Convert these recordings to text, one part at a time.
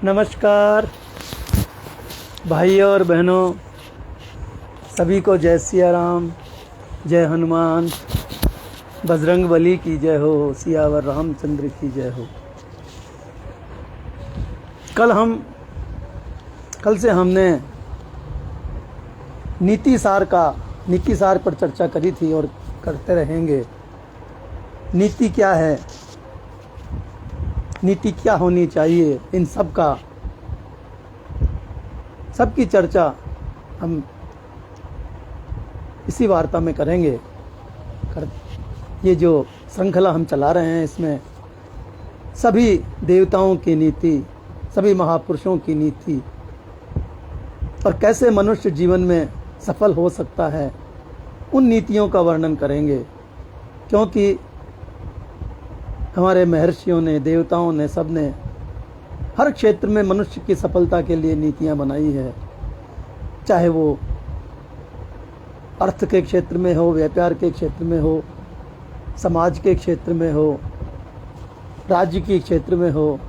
नमस्कार भाइयों और बहनों, सभी को जय सिया राम, जय हनुमान, बजरंग बली की जय हो, सियावर रामचंद्र की जय हो। कल से हमने नीति सार पर चर्चा करी थी और करते रहेंगे। नीति क्या है, नीति क्या होनी चाहिए, इन सबकी चर्चा हम इसी वार्ता में करेंगे। ये जो श्रृंखला हम चला रहे हैं, इसमें सभी देवताओं की नीति, सभी महापुरुषों की नीति और कैसे मनुष्य जीवन में सफल हो सकता है, उन नीतियों का वर्णन करेंगे। क्योंकि हमारे महर्षियों ने, देवताओं ने, सब ने हर क्षेत्र में मनुष्य की सफलता के लिए नीतियां बनाई है। चाहे वो अर्थ के क्षेत्र में हो, व्यापार के क्षेत्र में हो, समाज के क्षेत्र में हो, राज्य के क्षेत्र में हो,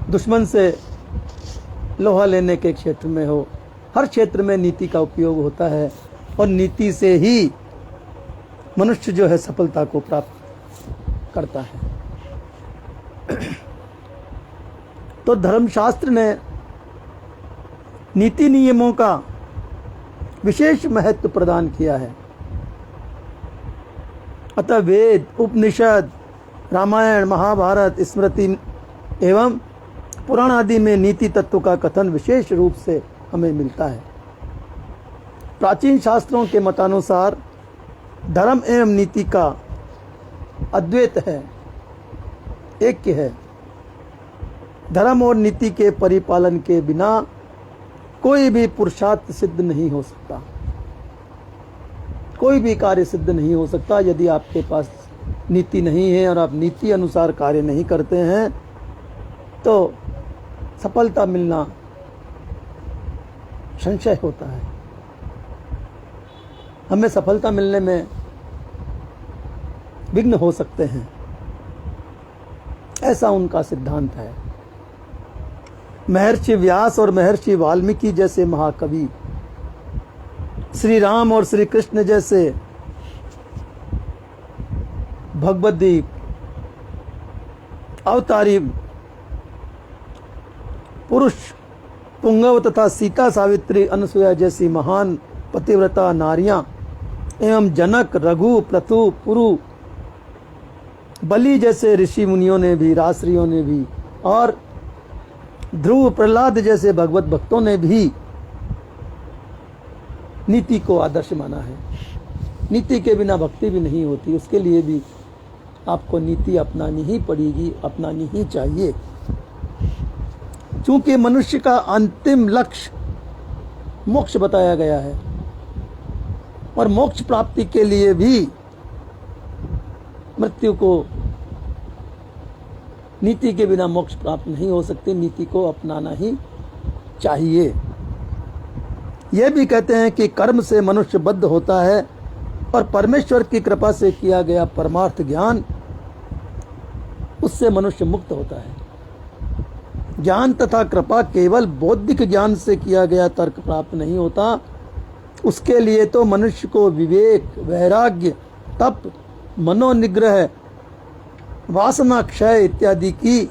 दुश्मन से लोहा लेने के क्षेत्र में हो, हर क्षेत्र में नीति का उपयोग होता है और नीति से ही मनुष्य जो है सफलता को प्राप्त करता है। तो धर्मशास्त्र ने नीति नियमों का विशेष महत्व प्रदान किया है। अतः वेद, उपनिषद, रामायण, महाभारत, स्मृति एवं पुराण आदि में नीति तत्व का कथन विशेष रूप से हमें मिलता है। प्राचीन शास्त्रों के मतानुसार धर्म एवं नीति का अद्वैत है, ऐक्य है। धर्म और नीति के परिपालन के बिना कोई भी पुरुषार्थ सिद्ध नहीं हो सकता, कोई भी कार्य सिद्ध नहीं हो सकता। यदि आपके पास नीति नहीं है और आप नीति अनुसार कार्य नहीं करते हैं तो सफलता मिलना संशय होता है। हमें सफलता मिलने में विघ्न हो सकते हैं, ऐसा उनका सिद्धांत है। महर्षि व्यास और महर्षि वाल्मीकि जैसे महाकवि, श्री राम और श्री कृष्ण जैसे भगवद्गीत अवतारी पुरुष, पुंगव तथा सीता, सावित्री, अनसुया जैसी महान पतिव्रता नारियां एवं जनक, रघु, प्रथु, पुरु, बलि जैसे ऋषि मुनियों ने भी, राजश्रियों ने भी और ध्रुव, प्रहलाद जैसे भगवत भक्तों ने भी नीति को आदर्श माना है। नीति के बिना भक्ति भी नहीं होती, उसके लिए भी आपको नीति अपनानी ही पड़ेगी, अपनानी ही चाहिए। चूंकि मनुष्य का अंतिम लक्ष्य मोक्ष बताया गया है और मोक्ष प्राप्ति के लिए भी मृत्यु को, नीति के बिना मोक्ष प्राप्त नहीं हो सकती, नीति को अपनाना ही चाहिए। यह भी कहते हैं कि कर्म से मनुष्य बद्ध होता है और परमेश्वर की कृपा से किया गया परमार्थ ज्ञान, उससे मनुष्य मुक्त होता है। ज्ञान तथा कृपा केवल बौद्धिक ज्ञान से किया गया तर्क प्राप्त नहीं होता, उसके लिए तो मनुष्य को विवेक, वैराग्य, तप, मनोनिग्रह, वासना क्षय इत्यादि की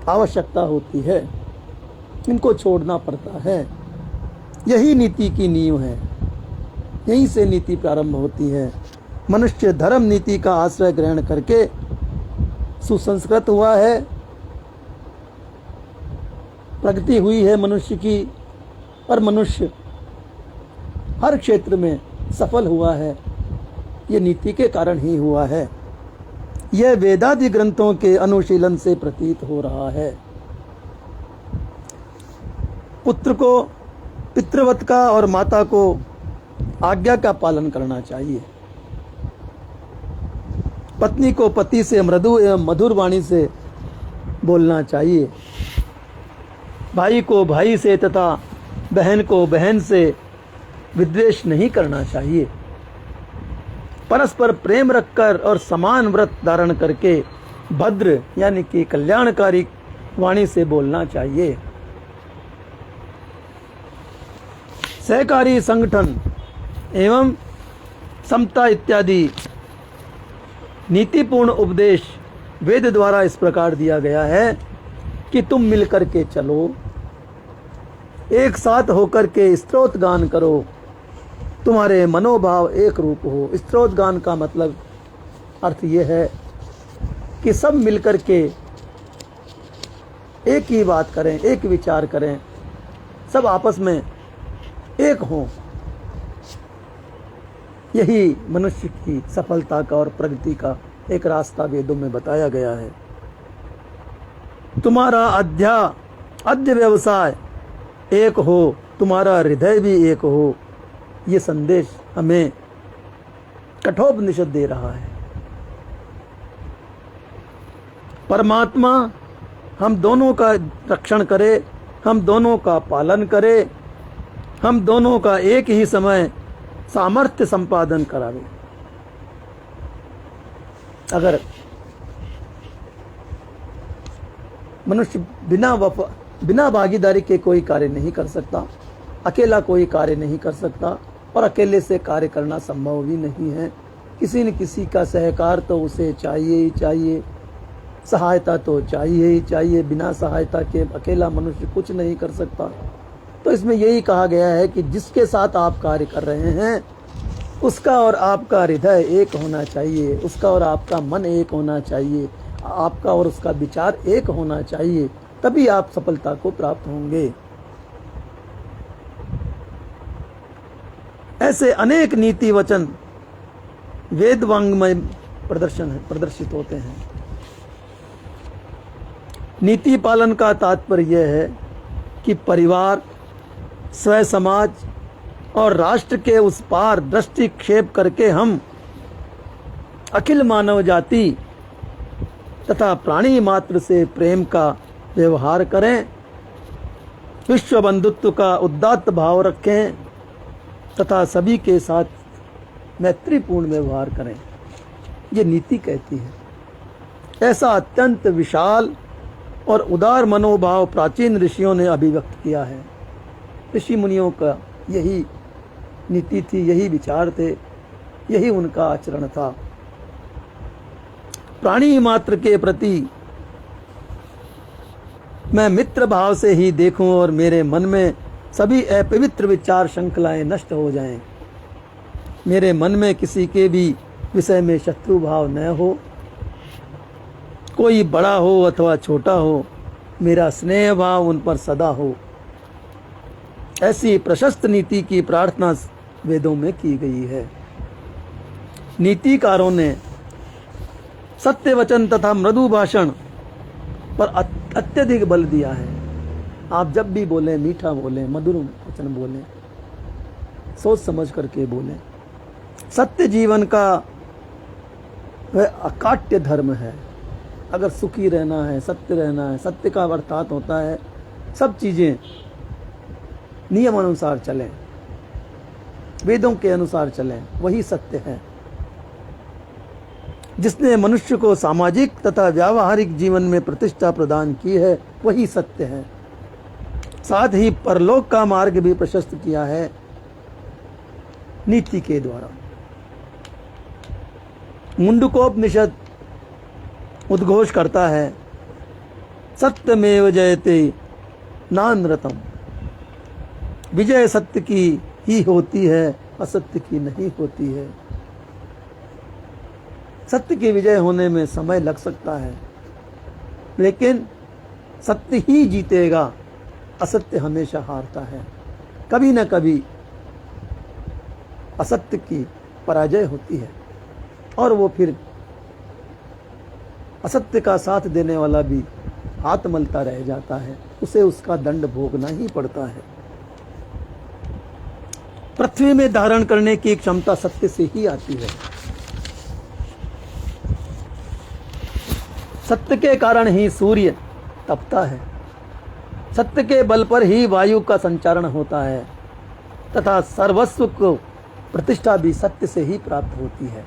आवश्यकता होती है। इनको छोड़ना पड़ता है। यही नीति की नींव है, यहीं से नीति प्रारंभ होती है। मनुष्य धर्म नीति का आश्रय ग्रहण करके सुसंस्कृत हुआ है, प्रगति हुई है मनुष्य की, और मनुष्य हर क्षेत्र में सफल हुआ है। ये नीति के कारण ही हुआ है। यह वेदादि ग्रंथों के अनुशीलन से प्रतीत हो रहा है। पुत्र को पितृवत का और माता को आज्ञा का पालन करना चाहिए। पत्नी को पति से मृदु एवं मधुर वाणी से बोलना चाहिए। भाई को भाई से तथा बहन को बहन से विद्वेष नहीं करना चाहिए। परस्पर प्रेम रखकर और समान व्रत धारण करके भद्र यानी कि कल्याणकारी वाणी से बोलना चाहिए। सहकारी संगठन एवं समता इत्यादि नीतिपूर्ण उपदेश वेद द्वारा इस प्रकार दिया गया है कि तुम मिलकर के चलो, एक साथ होकर के स्तोत्र गान करो, तुम्हारे मनोभाव एक रूप हो। स्तोत्र गान का मतलब अर्थ ये है कि सब मिलकर के एक ही बात करें, एक विचार करें, सब आपस में एक हों। यही मनुष्य की सफलता का और प्रगति का एक रास्ता वेदों में बताया गया है। तुम्हारा आद्य व्यवसाय एक हो, तुम्हारा हृदय भी एक हो, ये संदेश हमें कठोपनिषद दे रहा है। परमात्मा हम दोनों का रक्षण करे, हम दोनों का पालन करे, हम दोनों का एक ही समय सामर्थ्य संपादन करावे। अगर मनुष्य बिना भागीदारी के कोई कार्य नहीं कर सकता, अकेला कोई कार्य नहीं कर सकता और अकेले से कार्य करना संभव भी नहीं है। किसी न किसी का सहकार तो उसे चाहिए ही चाहिए, सहायता तो चाहिए ही चाहिए। बिना सहायता के अकेला मनुष्य कुछ नहीं कर सकता। तो इसमें यही कहा गया है कि जिसके साथ आप कार्य कर रहे हैं उसका और आपका हृदय एक होना चाहिए, उसका और आपका मन एक होना चाहिए, आपका और उसका विचार एक होना चाहिए, तभी आप सफलता को प्राप्त होंगे। ऐसे अनेक नीति वचन वेद वांग में प्रदर्शित होते हैं। नीति पालन का तात्पर्य यह है कि परिवार, स्वयं समाज और राष्ट्र के उस पार दृष्टिक्षेप करके हम अखिल मानव जाति तथा प्राणी मात्र से प्रेम का व्यवहार करें, विश्व बंधुत्व का उदात्त भाव रखें तथा सभी के साथ मैत्रीपूर्ण व्यवहार करें। ये नीति कहती है। ऐसा अत्यंत विशाल और उदार मनोभाव प्राचीन ऋषियों ने अभिव्यक्त किया है। ऋषि मुनियों का यही नीति थी, यही विचार थे, यही उनका आचरण था। प्राणी मात्र के प्रति मैं मित्र भाव से ही देखूं और मेरे मन में सभी अपवित्र विचार श्रृंखलाएं नष्ट हो जाएं। मेरे मन में किसी के भी विषय में शत्रु भाव न हो, कोई बड़ा हो अथवा छोटा हो, मेरा स्नेह भाव उन पर सदा हो। ऐसी प्रशस्त नीति की प्रार्थना वेदों में की गई है। नीतिकारों ने सत्य वचन तथा मृदु भाषण पर अत्यधिक बल दिया है। आप जब भी बोलें मीठा बोलें, मधुर वचन बोलें, सोच समझ करके बोलें। सत्य जीवन का वह अकाट्य धर्म है। अगर सुखी रहना है, सत्य रहना है, सत्य का अर्थात होता है सब चीजें नियम अनुसार चलें, वेदों के अनुसार चलें, वही सत्य है। जिसने मनुष्य को सामाजिक तथा व्यावहारिक जीवन में प्रतिष्ठा प्रदान की है वही सत्य है। साथ ही परलोक का मार्ग भी प्रशस्त किया है नीति के द्वारा। मुंडकोपनिषद उद्घोष करता है, सत्यमेव जयते नानृतम। विजय सत्य की ही होती है, असत्य की नहीं होती है। सत्य की विजय होने में समय लग सकता है, लेकिन सत्य ही जीतेगा, असत्य हमेशा हारता है। कभी न कभी असत्य की पराजय होती है और वो फिर असत्य का साथ देने वाला भी हाथ मलता रह जाता है, उसे उसका दंड भोगना ही पड़ता है। पृथ्वी में धारण करने की क्षमता सत्य से ही आती है। सत्य के कारण ही सूर्य तपता है, सत्य के बल पर ही वायु का संचारण होता है तथा सर्वस्व को प्रतिष्ठा भी सत्य से ही प्राप्त होती है।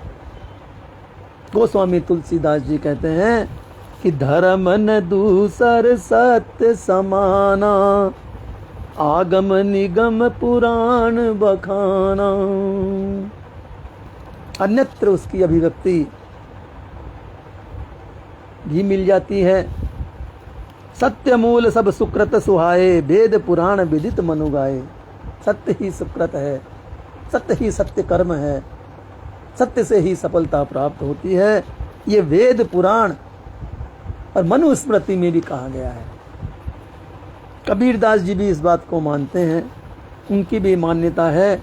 गोस्वामी तुलसीदास जी कहते हैं कि धर्म न दूसर सत्य समाना, आगम निगम पुराण बखाना। अन्यत्र उसकी अभिव्यक्ति भी मिल जाती है। सत्य मूल सब सुकृत सुहाए, वेद पुराण विदित मनु गाए। सत्य ही सुकृत है, सत्य ही सत्य कर्म है, सत्य से ही सफलता प्राप्त होती है। ये वेद पुराण और मनुस्मृति में भी कहा गया है। कबीरदास जी भी इस बात को मानते हैं। उनकी भी मान्यता है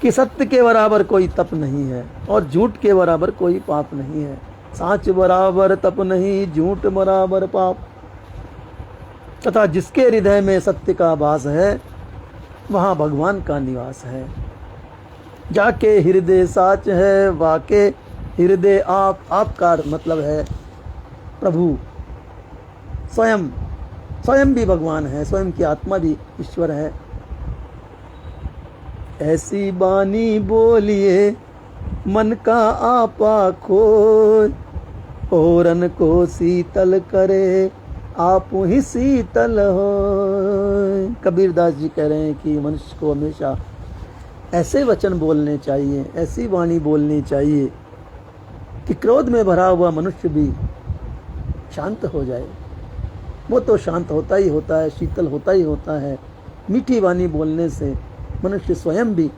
कि सत्य के बराबर कोई तप नहीं है और झूठ के बराबर कोई पाप नहीं है। साच बराबर तप नहीं, झूठ बराबर पाप। तथा जिसके हृदय में सत्य का वास है, वहाँ भगवान का निवास है। जाके हृदय साच है, वाके हृदय आप। आपका मतलब है प्रभु, स्वयं। स्वयं भी भगवान है, स्वयं की आत्मा भी ईश्वर है। ऐसी बानी बोलिए मन का आपा खोय, ओरन को शीतल करे आप ही शीतल हो। कबीरदास जी कह रहे हैं कि मनुष्य को हमेशा ऐसे वचन बोलने चाहिए, ऐसी वाणी बोलनी चाहिए कि क्रोध में भरा हुआ मनुष्य भी शांत हो जाए। वो तो शांत होता ही होता है, शीतल होता ही होता है। मीठी वाणी बोलने से मनुष्य स्वयं भी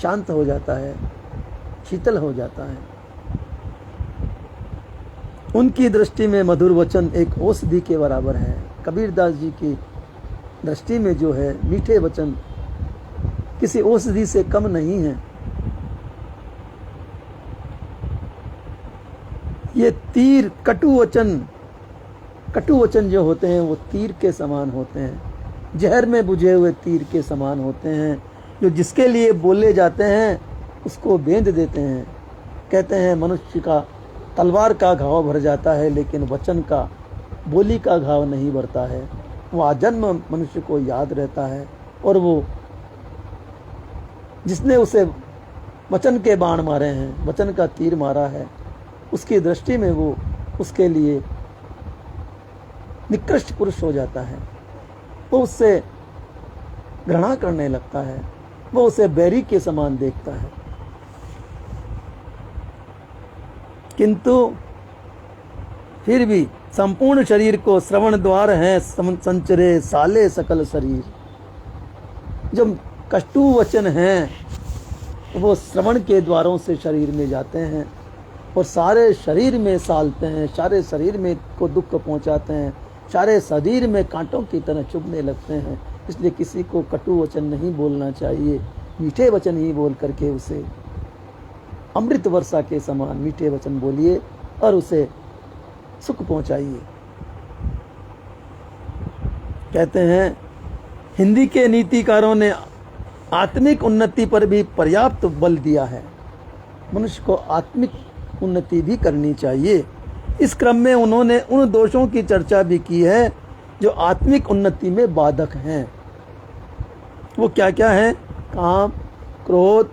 शांत हो जाता है, शीतल हो जाता है। उनकी दृष्टि में मधुर वचन एक औषधि के बराबर है। कबीरदास जी की दृष्टि में जो है मीठे वचन किसी औषधि से कम नहीं है। ये तीर कटु वचन जो होते हैं वो तीर के समान होते हैं, जहर में बुझे हुए तीर के समान होते हैं, जो जिसके लिए बोले जाते हैं उसको बेंध देते हैं। कहते हैं मनुष्य का तलवार का घाव भर जाता है, लेकिन वचन का, बोली का घाव नहीं भरता है। वो आजन्म मनुष्य को याद रहता है और वो जिसने उसे वचन के बाण मारे हैं, वचन का तीर मारा है, उसकी दृष्टि में वो उसके लिए निकृष्ट पुरुष हो जाता है। वो उससे घृणा करने लगता है, वो उसे बैरी के समान देखता है। किंतु फिर भी संपूर्ण शरीर को श्रवण द्वार है संचरे साले सकल शरीर। जो कटु वचन हैं वो श्रवण के द्वारों से शरीर में जाते हैं और सारे शरीर में सालते हैं, सारे शरीर में को दुख पहुंचाते हैं, सारे शरीर में कांटों की तरह चुभने लगते हैं। इसलिए किसी को कटु वचन नहीं बोलना चाहिए, मीठे वचन ही बोल करके उसे अमृत वर्षा के समान मीठे वचन बोलिए और उसे सुख पहुंचाइए। कहते हैं हिंदी के नीतिकारों ने आत्मिक उन्नति पर भी पर्याप्त बल दिया है। मनुष्य को आत्मिक उन्नति भी करनी चाहिए। इस क्रम में उन्होंने उन दोषों की चर्चा भी की है जो आत्मिक उन्नति में बाधक हैं। वो क्या क्या है? काम, क्रोध,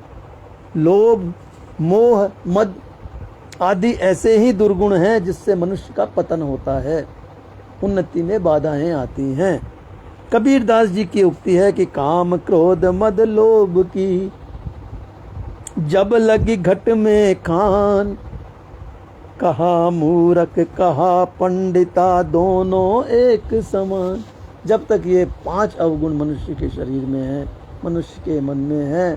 लोभ, मोह, मद आदि ऐसे ही दुर्गुण हैं जिससे मनुष्य का पतन होता है, उन्नति में बाधाएं आती हैं। कबीरदास जी की उक्ति है कि काम, क्रोध, मद, लोभ की जब लगी घट में खान, कहा मूरख कहा पंडिता दोनों एक समान। जब तक ये 5 अवगुण मनुष्य के शरीर में है, मनुष्य के मन में है,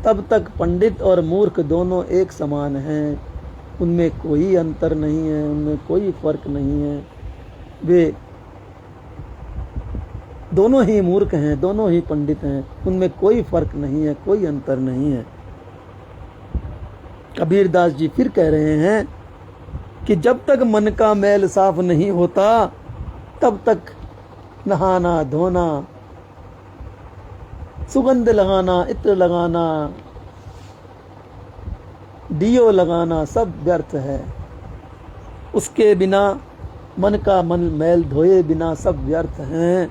तब तक पंडित और मूर्ख दोनों एक समान हैं। उनमें कोई अंतर नहीं है, उनमें कोई फर्क नहीं है। वे दोनों ही मूर्ख हैं, दोनों ही पंडित हैं, उनमें कोई फर्क नहीं है, कोई अंतर नहीं है। कबीरदास जी फिर कह रहे हैं कि जब तक मन का मैल साफ नहीं होता तब तक नहाना, धोना, सुगंध लगाना, इत्र लगाना, दियो लगाना सब व्यर्थ है। उसके बिना, मन का मैल धोए बिना सब व्यर्थ हैं।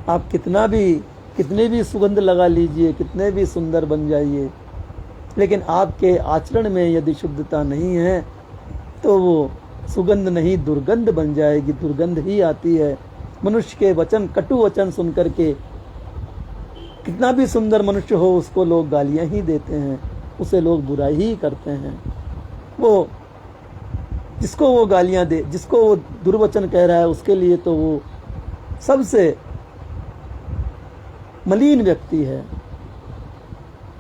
आप कितनी भी सुगंध लगा लीजिए, कितने भी सुंदर बन जाइए, लेकिन आपके आचरण में यदि शुद्धता नहीं है तो वो सुगंध नहीं दुर्गंध बन जाएगी, दुर्गंध ही आती है। मनुष्य के वचन, कटु वचन सुन करके कितना भी सुंदर मनुष्य हो उसको लोग गालियां ही देते हैं, उसे लोग बुराई ही करते हैं। वो जिसको वो गालियां दे, जिसको वो दुर्वचन कह रहा है, उसके लिए तो वो सबसे मलिन व्यक्ति है।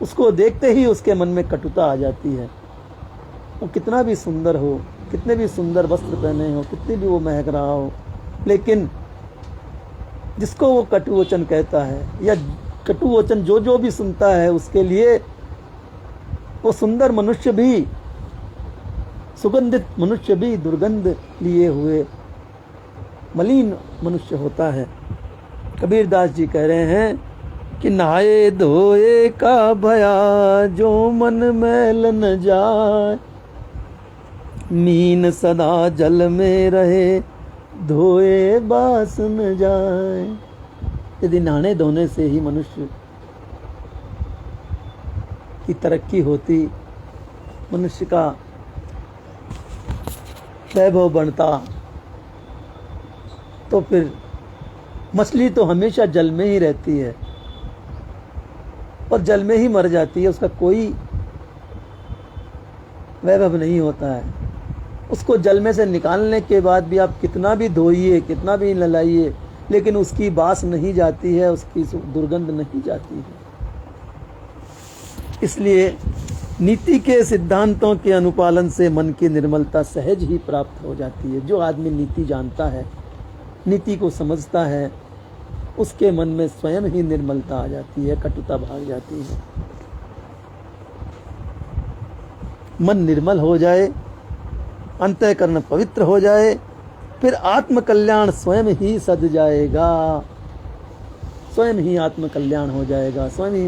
उसको देखते ही उसके मन में कटुता आ जाती है। वो कितना भी सुंदर हो, कितने भी सुंदर वस्त्र पहने हो, कितनी भी वो महक रहा हो, लेकिन जिसको वो कटुवचन कहता है या कटुवचन जो भी सुनता है, उसके लिए वो सुंदर मनुष्य भी, सुगंधित मनुष्य भी दुर्गंध लिए हुए मलिन मनुष्य होता है। कबीरदास जी कह रहे हैं कि नहाए धोए का भया जो मन मैल न जाए, मीन सदा जल में रहे धोए बास न जाए। यदि नहाने धोने से ही मनुष्य की तरक्की होती, मनुष्य का वैभव बढ़ता, तो फिर मछली तो हमेशा जल में ही रहती है और जल में ही मर जाती है, उसका कोई वैभव नहीं होता है। उसको जल में से निकालने के बाद भी आप कितना भी धोइए, कितना भी नहलाइए, लेकिन उसकी बास नहीं जाती है, उसकी दुर्गंध नहीं जाती है। इसलिए नीति के सिद्धांतों के अनुपालन से मन की निर्मलता सहज ही प्राप्त हो जाती है। जो आदमी नीति जानता है, नीति को समझता है, उसके मन में स्वयं ही निर्मलता आ जाती है, कटुता भाग जाती है। मन निर्मल हो जाए, अंतःकरण पवित्र हो जाए, फिर आत्म कल्याण स्वयं ही सध जाएगा, स्वयं ही आत्म कल्याण हो जाएगा, स्वयं ही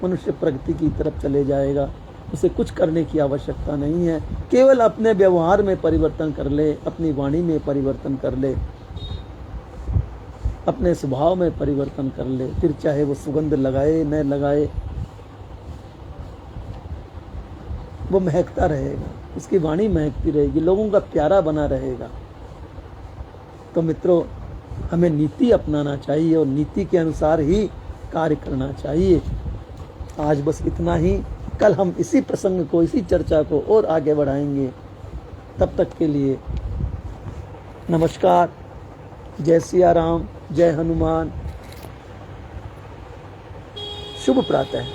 मनुष्य प्रगति की तरफ चले जाएगा। उसे कुछ करने की आवश्यकता नहीं है, केवल अपने व्यवहार में परिवर्तन कर ले, अपनी वाणी में परिवर्तन कर ले, अपने स्वभाव में परिवर्तन कर ले, फिर चाहे वो सुगंध लगाए न लगाए, वो महकता रहेगा, उसकी वाणी महकती रहेगी, लोगों का प्यारा बना रहेगा। तो मित्रों, हमें नीति अपनाना चाहिए और नीति के अनुसार ही कार्य करना चाहिए। आज बस इतना ही। कल हम इसी प्रसंग को, इसी चर्चा को और आगे बढ़ाएंगे। तब तक के लिए नमस्कार। जय सिया राम, जय हनुमान, शुभ प्रातः।